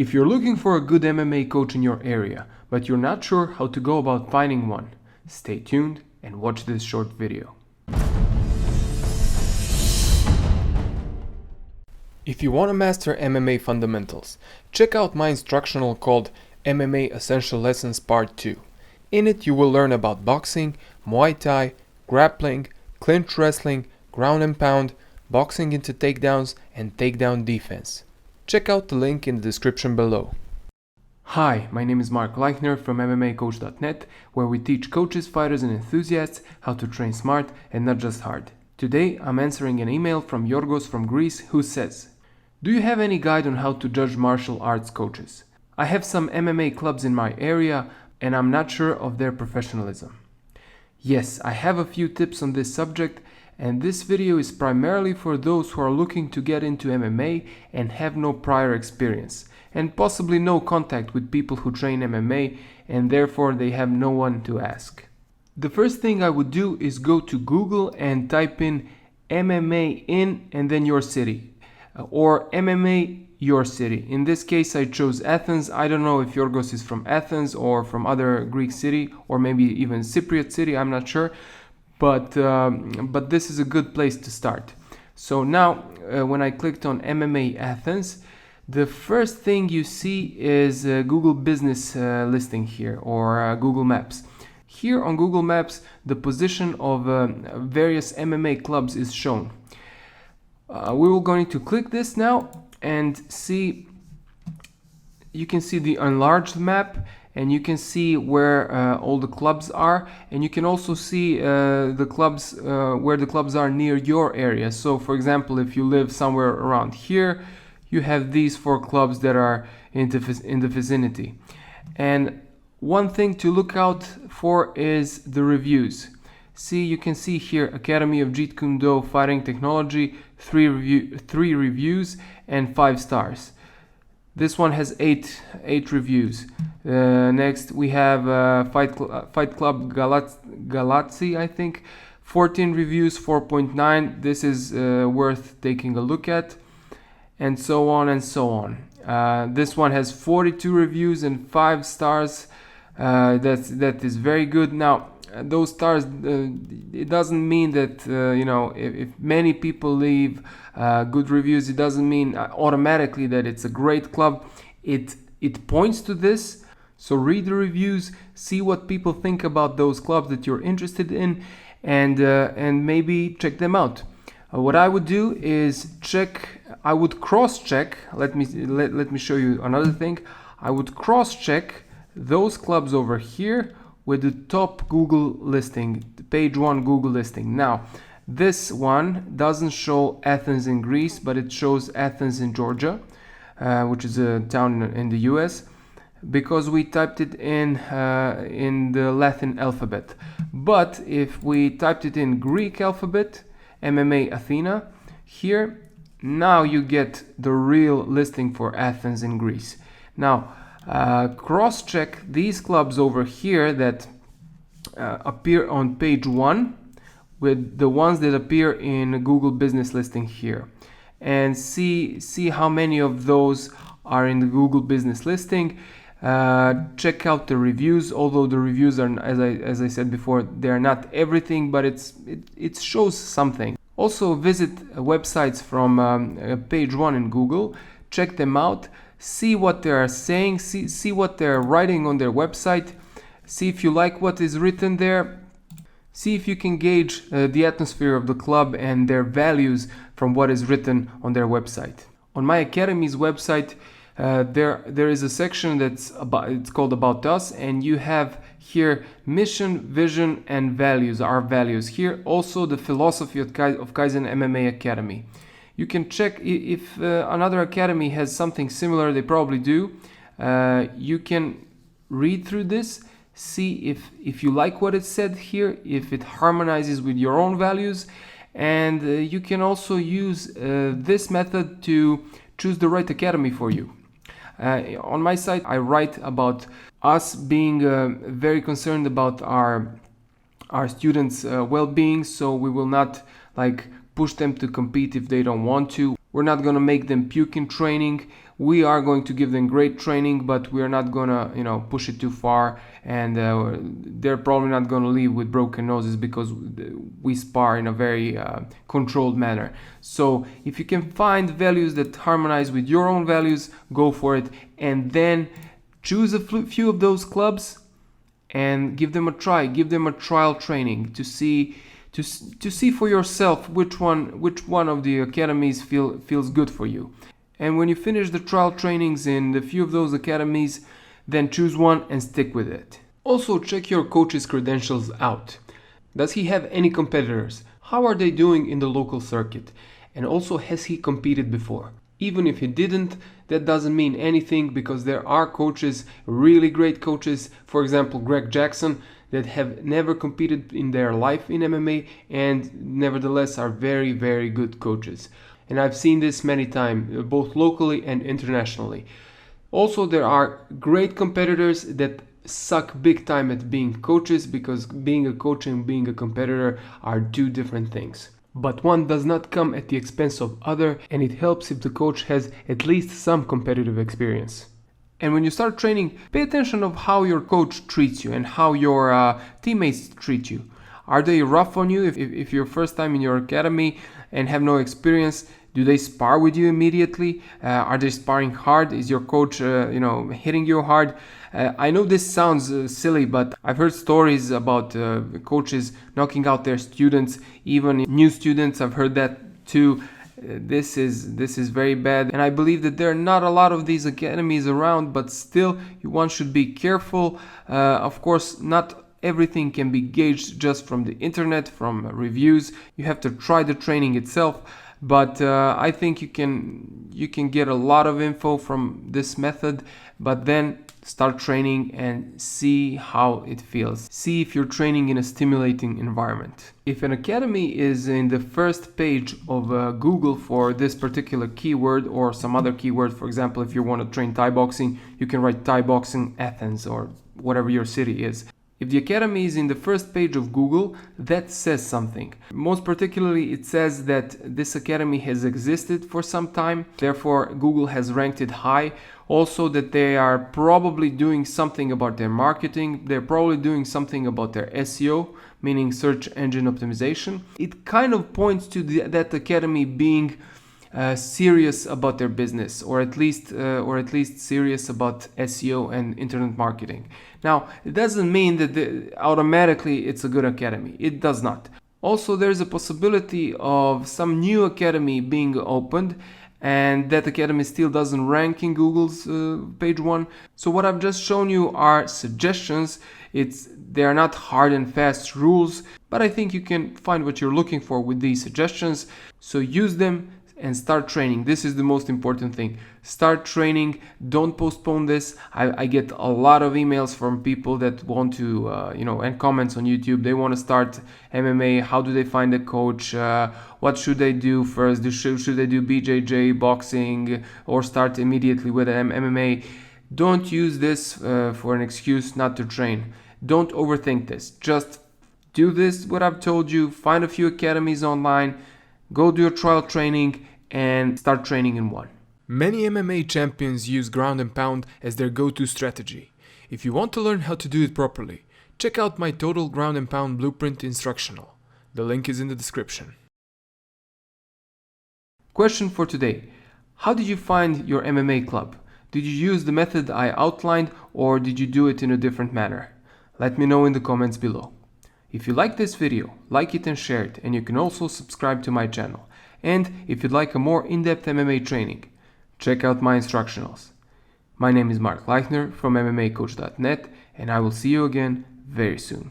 If you're looking for a good MMA coach in your area, but you're not sure how to go about finding one, stay tuned and watch this short video. If you want to master MMA fundamentals, check out my instructional called MMA Essential Lessons Part 2. In it you will learn about boxing, Muay Thai, grappling, clinch wrestling, ground and pound, boxing into takedowns, and takedown defense. Check out the link in the description below. Hi, my name is Mark Leichner from MMAcoach.net, where we teach coaches, fighters and enthusiasts how to train smart and not just hard. Today I'm answering an email from Yorgos from Greece who says, "Do you have any guide on how to judge martial arts coaches? I have some MMA clubs in my area and I'm not sure of their professionalism." Yes, I have a few tips on this subject, and this video is primarily for those who are looking to get into MMA and have no prior experience, and possibly no contact with people who train MMA, and therefore they have no one to ask. The first thing I would do is go to Google and type in MMA in and then your city, or MMA your city. In this case I chose Athens. I don't know if Yorgos is from Athens or from other Greek city, or maybe even Cypriot city, I'm not sure. But this is a good place to start. So now when I clicked on MMA Athens, the first thing you see is Google Business listing here, or Google Maps. Here on Google Maps, the position of various MMA clubs is shown. We will going to click this now and see. You can see the enlarged map, and you can see where all the clubs are, and you can also see the clubs where the clubs are near your area. So for example, if you live somewhere around here, you have these 4 clubs that are in the vicinity. And one thing to look out for is the reviews. See, you can see here Academy of Jeet Kune Do Fighting Technology, 3 reviews and 5 stars. This one has 8 reviews. Next we have Fight Club Galatsi, I think, 14 reviews, 4.9. This is worth taking a look at, and so on and so on. This one has 42 reviews and 5 stars. That is very good. Now those stars, it doesn't mean that if many people leave good reviews, it doesn't mean automatically that it's a great club. It points to this. So read the reviews, see what people think about those clubs that you're interested in, and maybe check them out. What I would do is I would cross-check. Let me show you another thing. I would cross-check those clubs over here with the top Google listing, the page 1 Google listing. Now, this one doesn't show Athens in Greece, but it shows Athens in Georgia, which is a town in the US, because we typed it in the Latin alphabet. But if we typed it in Greek alphabet, MMA Athena, here, now you get the real listing for Athens in Greece. Now, cross-check these clubs over here that appear on page 1 with the ones that appear in Google Business listing here, and see how many of those are in the Google Business listing. Check out the reviews, although the reviews are, as I said before, they are not everything, but it shows something. Also visit websites from page 1 in Google, check them out, see what they are saying, see what they're writing on their website, see if you like what is written there, see if you can gauge the atmosphere of the club and their values from what is written on their website. On my academy's website, there is a section it's called About Us, and you have here mission, vision and values, our values. Here also the philosophy of Kaizen MMA Academy. You can check if another academy has something similar. They probably do. You can read through this, see if you like what it said here, if it harmonizes with your own values, and you can also use this method to choose the right academy for you. On my site, I write about us being very concerned about our students' well-being, so we will not push them to compete if they don't want to. We're not going to make them puke in training. We are going to give them great training, but we are not going to, push it too far. And they're probably not going to leave with broken noses because we spar in a very controlled manner. So if you can find values that harmonize with your own values, go for it. And then choose a few of those clubs and give them a try. Give them a trial training to see for yourself which one of the academies feels good for you. And when you finish the trial trainings in a few of those academies, then choose one and stick with it. Also, check your coach's credentials out. Does he have any competitors? How are they doing in the local circuit? And also, has he competed before? Even if he didn't, that doesn't mean anything, because there are coaches, really great coaches, for example Greg Jackson, that have never competed in their life in MMA and nevertheless are very, very good coaches. And I've seen this many times, both locally and internationally. Also, there are great competitors that suck big time at being coaches, because being a coach and being a competitor are two different things. But one does not come at the expense of other, and it helps if the coach has at least some competitive experience. And when you start training, pay attention of how your coach treats you and how your teammates treat you. Are they rough on you if you're first time in your academy and have no experience? Do they spar with you immediately? Are they sparring hard? Is your coach, hitting you hard? I know this sounds silly, but I've heard stories about coaches knocking out their students, even new students. I've heard that too. This is very bad, and I believe that there are not a lot of these academies around, but still one should be careful. Of course, not everything can be gauged just from the internet, from reviews. You have to try the training itself, but I think you can get a lot of info from this method, but then start training and see how it feels. See if you're training in a stimulating environment. If an academy is in the first page of Google for this particular keyword or some other keyword, for example, if you want to train Thai boxing, you can write Thai boxing Athens or whatever your city is. If the academy is in the first page of Google, that says something. Most particularly, it says that this academy has existed for some time, therefore Google has ranked it high. Also, that they are probably doing something about their marketing, they're probably doing something about their SEO, meaning search engine optimization. It kind of points to that academy being serious about their business, or at least serious about SEO and internet marketing. Now, it doesn't mean that automatically it's a good academy. It does not. Also, there's a possibility of some new academy being opened, and that academy still doesn't rank in Google's page 1. So what I've just shown you are suggestions. They are not hard and fast rules, but I think you can find what you're looking for with these suggestions. So use them and start training. This is the most important thing. Start training. Don't postpone this. I get a lot of emails from people that want to, and comments on YouTube. They want to start MMA. How do they find a coach? What should they do first? Should they do BJJ, boxing, or start immediately with MMA? Don't use this for an excuse not to train. Don't overthink this. Just do this, what I've told you. Find a few academies online. Go do your trial training and start training in one. Many MMA champions use ground and pound as their go-to strategy. If you want to learn how to do it properly, check out my Total Ground and Pound Blueprint Instructional. The link is in the description. Question for today. How did you find your MMA club? Did you use the method I outlined, or did you do it in a different manner? Let me know in the comments below. If you like this video, like it and share it, and you can also subscribe to my channel. And if you'd like a more in-depth MMA training, check out my instructionals. My name is Mark Leichner from MMAcoach.net, and I will see you again very soon.